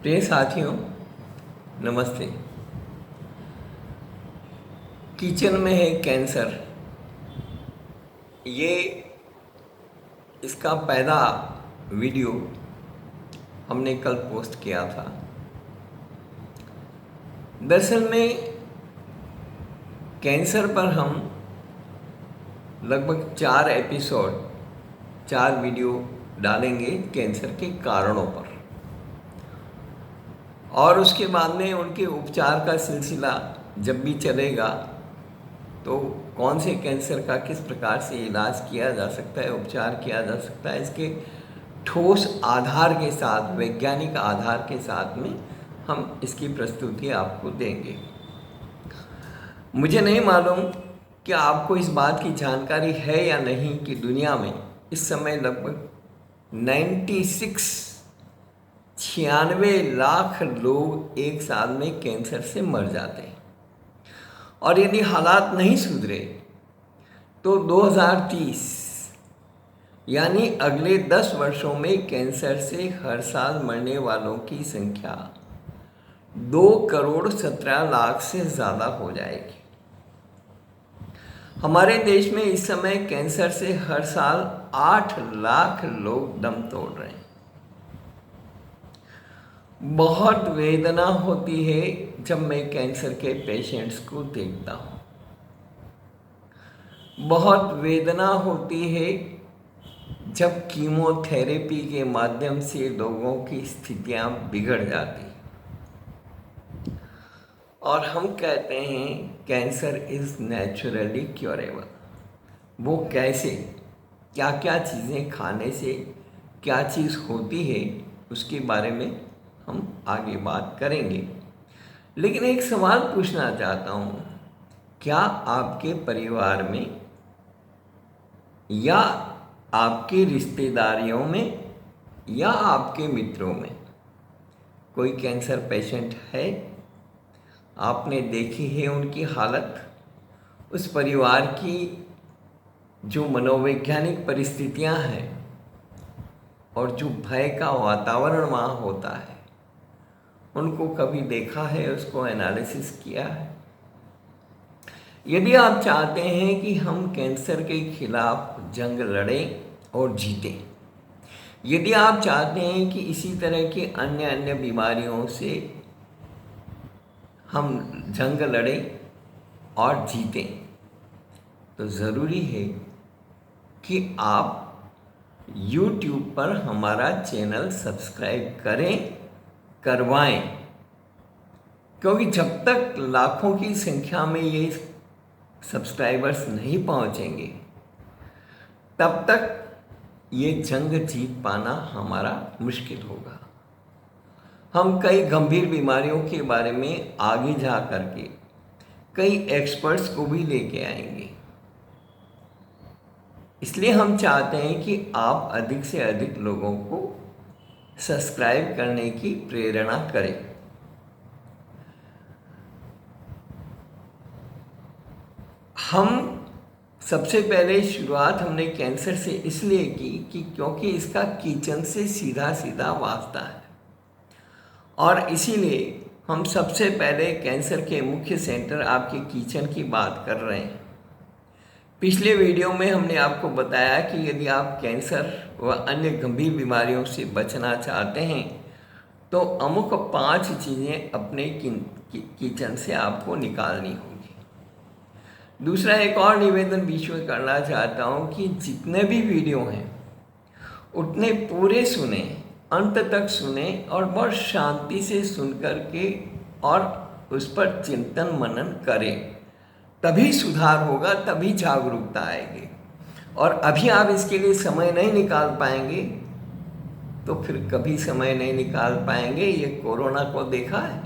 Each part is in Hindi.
प्रिय साथियों, नमस्ते। किचन में है कैंसर, ये इसका पहला वीडियो हमने कल पोस्ट किया था। दरअसल में कैंसर पर हम लगभग 4 वीडियो डालेंगे कैंसर के कारणों पर, और उसके बाद में उनके उपचार का सिलसिला जब भी चलेगा तो कौन से कैंसर का किस प्रकार से इलाज किया जा सकता है, उपचार किया जा सकता है, इसके ठोस आधार के साथ, वैज्ञानिक आधार के साथ में हम इसकी प्रस्तुति आपको देंगे। मुझे नहीं मालूम कि आपको इस बात की जानकारी है या नहीं कि दुनिया में इस समय लगभग 96 लाख लोग एक साल में कैंसर से मर जाते हैं, और यदि हालात नहीं सुधरे तो 2030 यानी अगले 10 वर्षों में कैंसर से हर साल मरने वालों की संख्या 2,17,00,000 से ज़्यादा हो जाएगी। हमारे देश में इस समय कैंसर से हर साल 8 लाख लोग दम तोड़ रहे हैं। बहुत वेदना होती है जब मैं कैंसर के पेशेंट्स को देखता हूँ। बहुत वेदना होती है जब कीमोथेरेपी के माध्यम से लोगों की स्थितियाँ बिगड़ जाती, और हम कहते हैं कैंसर इज़ नेचुरली क्योरेबल। वो कैसे, क्या क्या चीज़ें खाने से क्या चीज़ होती है, उसके बारे में हम आगे बात करेंगे। लेकिन एक सवाल पूछना चाहता हूँ, क्या आपके परिवार में या आपके रिश्तेदारियों में या आपके मित्रों में कोई कैंसर पेशेंट है? आपने देखी है उनकी हालत, उस परिवार की जो मनोवैज्ञानिक परिस्थितियां हैं और जो भय का वातावरण वहाँ होता है, उनको कभी देखा है, उसको एनालिसिस किया है? यदि आप चाहते हैं कि हम कैंसर के खिलाफ जंग लड़ें और जीतें, यदि आप चाहते हैं कि इसी तरह की अन्य बीमारियों से हम जंग लड़ें और जीतें, तो ज़रूरी है कि आप YouTube पर हमारा चैनल सब्सक्राइब करवाएं, क्योंकि जब तक लाखों की संख्या में ये सब्सक्राइबर्स नहीं पहुंचेंगे, तब तक ये जंग जीत पाना हमारा मुश्किल होगा। हम कई गंभीर बीमारियों के बारे में आगे जा करके कई एक्सपर्ट्स को भी लेके आएंगे। इसलिए हम चाहते हैं कि आप अधिक से अधिक लोगों को सब्सक्राइब करने की प्रेरणा करें। हम सबसे पहले शुरुआत हमने कैंसर से इसलिए की कि क्योंकि इसका किचन से सीधा वास्ता है, और इसीलिए हम सबसे पहले कैंसर के मुख्य सेंटर आपके किचन की बात कर रहे हैं। पिछले वीडियो में हमने आपको बताया कि यदि आप कैंसर व अन्य गंभीर बीमारियों से बचना चाहते हैं तो अमुक 5 चीज़ें अपने किचन से आपको निकालनी होगी। दूसरा, एक और निवेदन बीच में करना चाहता हूँ कि जितने भी वीडियो हैं उतने पूरे सुने, अंत तक सुने, और बहुत शांति से सुन कर के और उस पर चिंतन मनन करें, तभी सुधार होगा, तभी जागरूकता आएगी। और अभी आप इसके लिए समय नहीं निकाल पाएंगे तो फिर कभी समय नहीं निकाल पाएंगे। ये कोरोना को देखा है,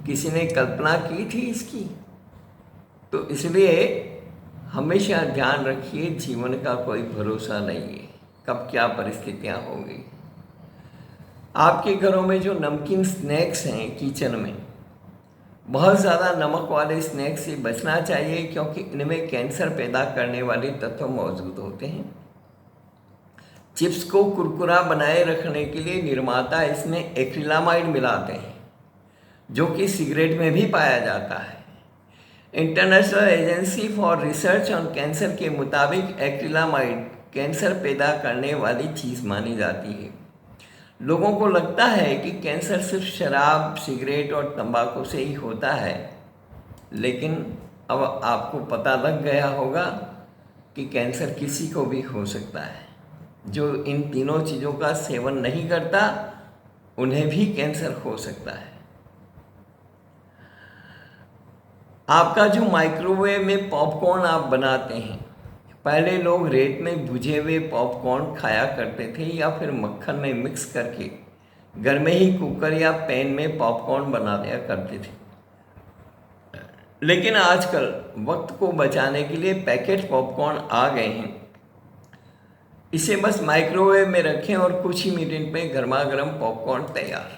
किसी ने कल्पना की थी इसकी? तो इसलिए हमेशा ध्यान रखिए, जीवन का कोई भरोसा नहीं है, कब क्या परिस्थितियां होंगी। आपके घरों में जो नमकीन स्नैक्स हैं किचन में, बहुत ज़्यादा नमक वाले स्नैक्स से बचना चाहिए, क्योंकि इनमें कैंसर पैदा करने वाले तत्व मौजूद होते हैं। चिप्स को कुरकुरा बनाए रखने के लिए निर्माता इसमें एक्रिलामाइड मिलाते हैं, जो कि सिगरेट में भी पाया जाता है। International agency for research on cancer के मुताबिक एक्रिलामाइड कैंसर पैदा करने वाली चीज़ मानी जाती है। लोगों को लगता है कि कैंसर सिर्फ शराब, सिगरेट और तंबाकू से ही होता है, लेकिन अब आपको पता लग गया होगा कि कैंसर किसी को भी हो सकता है। जो इन तीनों चीज़ों का सेवन नहीं करता, उन्हें भी कैंसर हो सकता है। आपका जो माइक्रोवेव में पॉपकॉर्न आप बनाते हैं, पहले लोग रेत में भुजे हुए पॉपकॉर्न खाया करते थे या फिर मक्खन में मिक्स करके घर में ही कुकर या पैन में पॉपकॉर्न बना दिया करते थे। लेकिन आजकल वक्त को बचाने के लिए पैकेट पॉपकॉर्न आ गए हैं। इसे बस माइक्रोवेव में रखें और कुछ ही मिनट में गर्मा गर्म पॉपकॉर्न तैयार।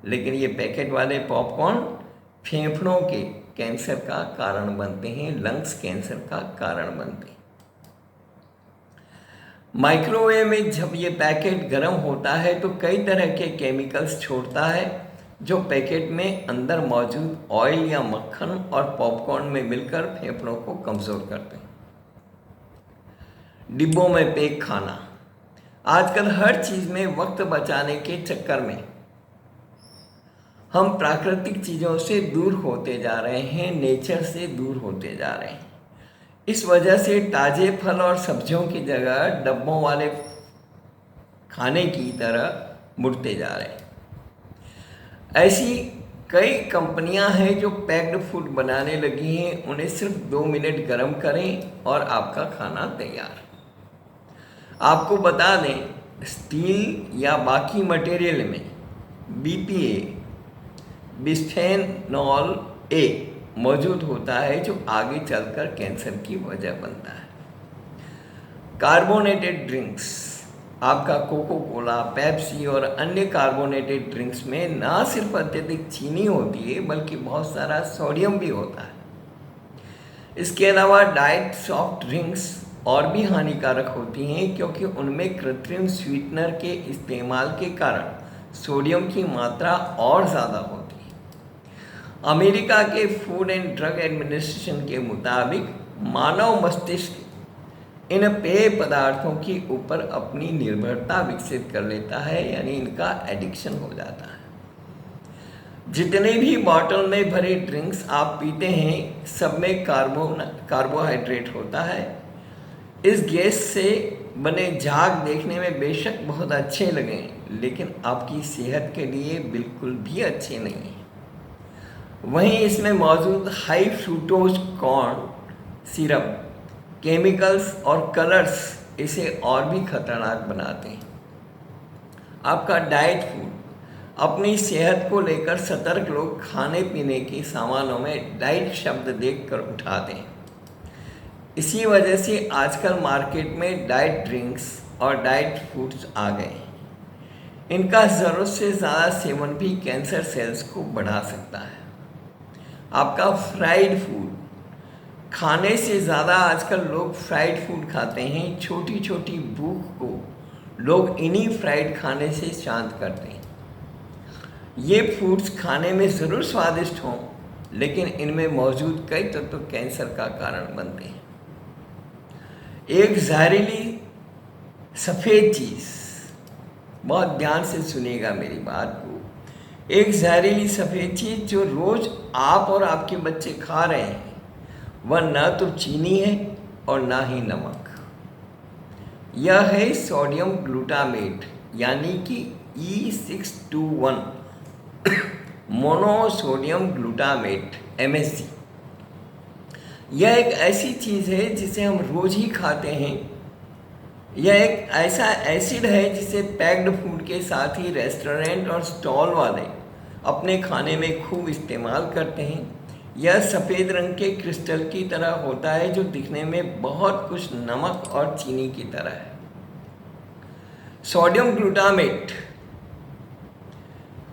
लेकिन ये पैकेट वाले पॉपकॉर्न फेफड़ों के कैंसर का कारण बनते हैं, लंग्स कैंसर का कारण बनते हैं। माइक्रोवेव में जब ये पैकेट गर्म होता है तो कई तरह के केमिकल्स छोड़ता है, जो पैकेट में अंदर मौजूद ऑयल या मक्खन और पॉपकॉर्न में मिलकर फेफड़ों को कमज़ोर करते हैं। डिब्बों में पैक खाना। आजकल हर चीज़ में वक्त बचाने के चक्कर में हम प्राकृतिक चीज़ों से दूर होते जा रहे हैं, नेचर से दूर होते जा रहे हैं। इस वजह से ताज़े फल और सब्जियों की जगह डब्बों वाले खाने की तरह मुड़ते जा रहे हैं। ऐसी कई कंपनियां हैं जो पैक्ड फूड बनाने लगी हैं। उन्हें सिर्फ 2 मिनट गर्म करें और आपका खाना तैयार। आपको बता दें, स्टील या बाकी मटेरियल में BPA, बिस्फेनॉल A मौजूद होता है, जो आगे चलकर कैंसर की वजह बनता है। Carbonated drinks. आपका कोको कोला, पेप्सी और अन्य कार्बोनेटेड ड्रिंक्स में ना सिर्फ अत्यधिक चीनी होती है, बल्कि बहुत सारा सोडियम भी होता है। इसके अलावा डाइट सॉफ्ट ड्रिंक्स और भी हानिकारक होती हैं, क्योंकि उनमें कृत्रिम स्वीटनर के इस्तेमाल के कारण सोडियम की मात्रा और ज़्यादा होती है। अमेरिका के फूड एंड ड्रग एडमिनिस्ट्रेशन के मुताबिक मानव मस्तिष्क इन पेय पदार्थों के ऊपर अपनी निर्भरता विकसित कर लेता है, यानी इनका एडिक्शन हो जाता है। जितने भी बॉटल में भरे ड्रिंक्स आप पीते हैं, सब में कार्बोहाइड्रेट होता है। इस गैस से बने झाग देखने में बेशक बहुत अच्छे लगें, लेकिन आपकी सेहत के लिए बिल्कुल भी अच्छे नहीं हैं। वहीं इसमें मौजूद high fructose corn syrup, chemicals और कलर्स इसे और भी खतरनाक बनाते हैं। आपका डाइट फूड। अपनी सेहत को लेकर सतर्क लोग खाने पीने के सामानों में डाइट शब्द देखकर उठाते हैं। इसी वजह से आजकल मार्केट में डाइट ड्रिंक्स और डाइट फूड्स आ गए हैं। इनका ज़रूरत से ज़्यादा सेवन भी कैंसर सेल्स को बढ़ा सकता है। आपका फ्राइड फूड। खाने से ज़्यादा आजकल लोग फ्राइड फूड खाते हैं। छोटी छोटी भूख को लोग इन्हीं फ्राइड खाने से शांत करते हैं। ये फूड्स खाने में ज़रूर स्वादिष्ट हों, लेकिन इनमें मौजूद कई तत्व कैंसर का कारण बनते हैं। एक जहरीली सफ़ेद चीज़, बहुत ध्यान से सुनिएगा मेरी बात को। एक जहरीली सफ़ेद चीज़ जो रोज़ आप और आपके बच्चे खा रहे हैं, वह न तो चीनी है और ना ही नमक। यह है सोडियम ग्लूटामेट, यानी कि E621 मोनोसोडियम ग्लूटामेट MSG। यह एक ऐसी चीज़ है जिसे हम रोज़ ही खाते हैं। यह एक ऐसा एसिड है जिसे पैक्ड फूड के साथ ही रेस्टोरेंट और स्टॉल वाले अपने खाने में खूब इस्तेमाल करते हैं। यह सफ़ेद रंग के क्रिस्टल की तरह होता है, जो दिखने में बहुत कुछ नमक और चीनी की तरह है। सोडियम ग्लूटामेट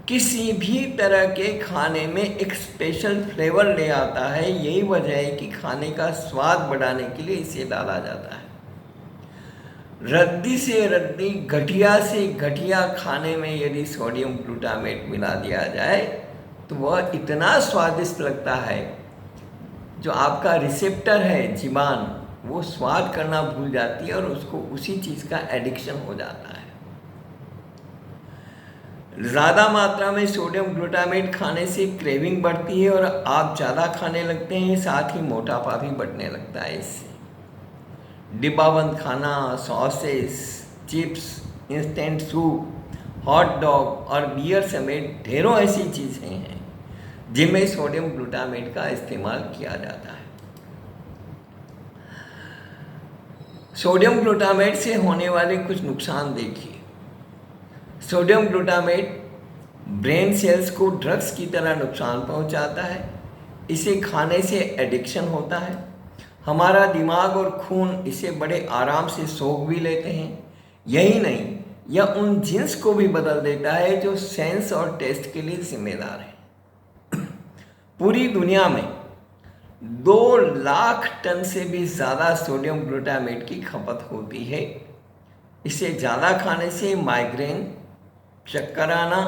किसी भी तरह के खाने में एक स्पेशल फ्लेवर ले आता है। यही वजह है कि खाने का स्वाद बढ़ाने के लिए इसे डाला जाता है। रद्दी से रद्दी घटिया से घटिया खाने में यदि सोडियम ग्लूटामेट मिला दिया जाए तो वह इतना स्वादिष्ट लगता है, जो आपका रिसेप्टर है जीवान, वो स्वाद करना भूल जाती है और उसको उसी चीज़ का एडिक्शन हो जाता है। ज़्यादा मात्रा में सोडियम ग्लूटामेट खाने से क्रेविंग बढ़ती है और आप ज़्यादा खाने लगते हैं, साथ ही मोटापा भी बढ़ने लगता है। इससे डिब्बाबंद खाना, sauces, chips, instant soup, hot dog और बियर समेत ढेरों ऐसी चीज़ें हैं जिनमें सोडियम ग्लूटामेट का इस्तेमाल किया जाता है। सोडियम ग्लूटामेट से होने वाले कुछ नुकसान देखिए। सोडियम ग्लूटामेट ब्रेन सेल्स को ड्रग्स की तरह नुकसान पहुंचाता है। इसे खाने से एडिक्शन होता है। हमारा दिमाग और खून इसे बड़े आराम से सोख भी लेते हैं। यही नहीं, यह उन जीन्स को भी बदल देता है जो सेंस और टेस्ट के लिए जिम्मेदार है। पूरी दुनिया में 2 लाख टन से भी ज़्यादा सोडियम ग्लूटामेट की खपत होती है। इसे ज़्यादा खाने से माइग्रेन, चक्कर आना,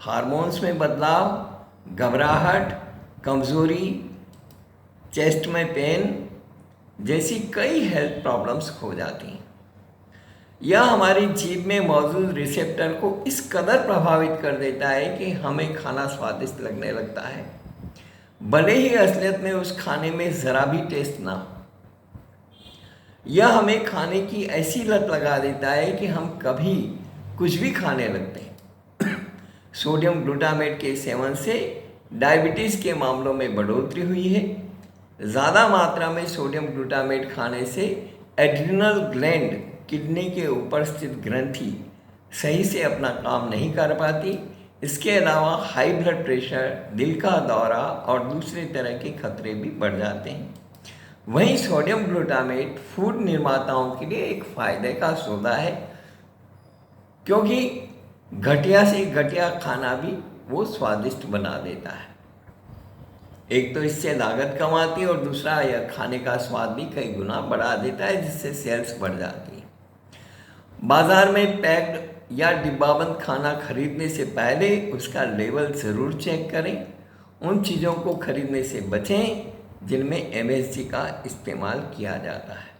हार्मोन्स में बदलाव, घबराहट, कमज़ोरी, चेस्ट में पेन जैसी कई हेल्थ प्रॉब्लम्स हो जाती हैं। यह हमारी जीभ में मौजूद रिसेप्टर को इस कदर प्रभावित कर देता है कि हमें खाना स्वादिष्ट लगने लगता है, भले ही असलियत में उस खाने में ज़रा भी टेस्ट ना हो। यह हमें खाने की ऐसी लत लगा देता है कि हम कभी कुछ भी खाने लगते हैं। सोडियम ग्लूटामेट के सेवन से डायबिटीज़ के मामलों में बढ़ोतरी हुई है। ज़्यादा मात्रा में सोडियम ग्लूटामेट खाने से एड्रिनल ग्लैंड, किडनी के ऊपर स्थित ग्रंथि सही से अपना काम नहीं कर पाती। इसके अलावा हाई ब्लड प्रेशर, दिल का दौरा और दूसरे तरह के खतरे भी बढ़ जाते हैं। वहीं सोडियम ग्लूटामेट फूड निर्माताओं के लिए एक फ़ायदे का सौदा है, क्योंकि घटिया से घटिया खाना भी वो स्वादिष्ट बना देता है। एक तो इससे लागत कम आती है और दूसरा यह खाने का स्वाद भी कई गुना बढ़ा देता है, जिससे सेल्स बढ़ जाती है। बाज़ार में पैक्ड या डिब्बाबंद खाना खरीदने से पहले उसका लेवल ज़रूर चेक करें। उन चीज़ों को खरीदने से बचें जिनमें MSG का इस्तेमाल किया जाता है।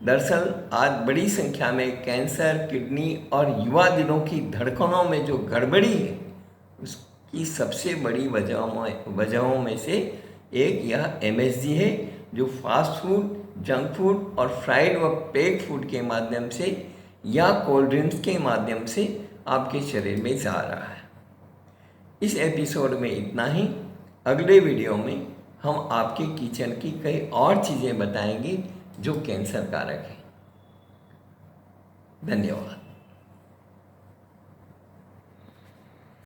दरअसल आज बड़ी संख्या में कैंसर, किडनी और युवा दिनों की धड़कनों में जो गड़बड़ी है, उसकी सबसे बड़ी वजहों में से एक यह MSG है, जो फास्ट फूड, जंक फूड और फ्राइड व पैक्ड फूड के माध्यम से या कोल्ड ड्रिंक्स के माध्यम से आपके शरीर में जा रहा है। इस एपिसोड में इतना ही। अगले वीडियो में हम आपके किचन की कई और चीज़ें बताएंगे जो कैंसर कारक है। धन्यवाद।